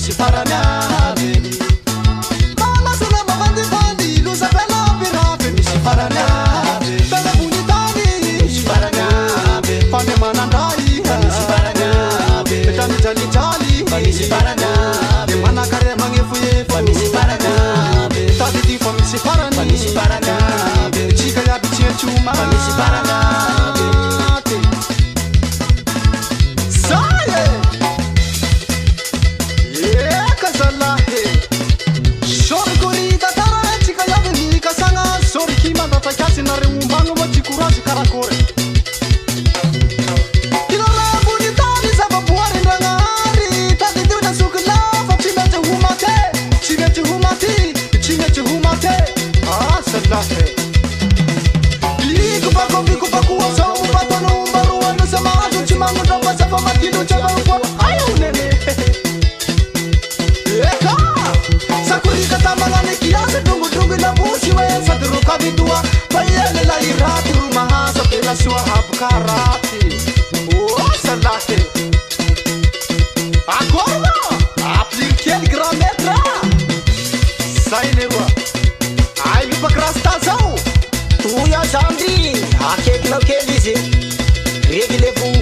misy farany aby. Malasana mavandivandy loza penapirafe misy farany aby. Penavony tany misy farany aby. Fanemanandray misy farany aby. Petramijalijali misy farany aby. Manakare magnefoefo misy farany aby. Tadidi fa misy farany misy farany aby. Tsika iaby tsietsoma misy farany aby. Sinare umbano ma ci curasi caracore. Ilora bunitani saba buare rangari. Tadi tu na sukla fa chimete humate. Ah salate. Liku pa kuwa sa upatano umbaru anu sama aju chimangu dopa sa fa matino chaba kwa. Ayo nene. Eka. Sakuri kata malane kiasi dungu na bushi we sadru kabitua. Payele la irati rumaha sa pela sua habkarati. Oh salate. Agora apliquer grametra. Sai nerua. Ai lupa crastazão. Tu ya jamdi akek no kelisi. Reglez-vous.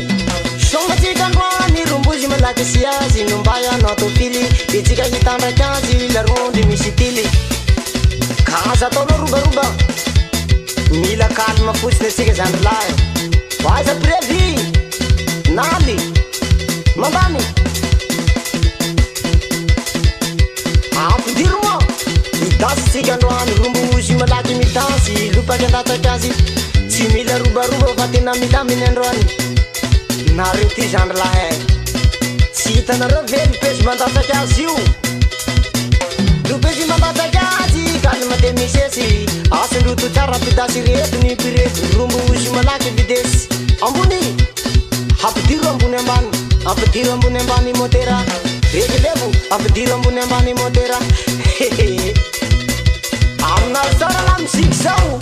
Shonga tigangwani rumbuji malaki siazi numbaya noto pili. Itika hitanda kazi la rondi misitili. Kaza tono ruba. Mila calma pusne sige zandlayo. Faz a previ. Nali. Mandani. Dirmo. Itasi sigandwani rumbuji malaki mitasi. Lupa kendata kazi. Si mila ruba fatina mila minendroni. Narinti zandlayo. Si tana raveli pes mandata kazi. Lupesi mandata kazi. Kalma de misesi. Asendutu cara pidasi retu ni piretu. Rumbu usi malaki bidesi. Ambuni. Hapitiru ambune mbani motera. Regelevu. Hapitiru ambune mbani motera. Hehehe. Amna saralam siksau.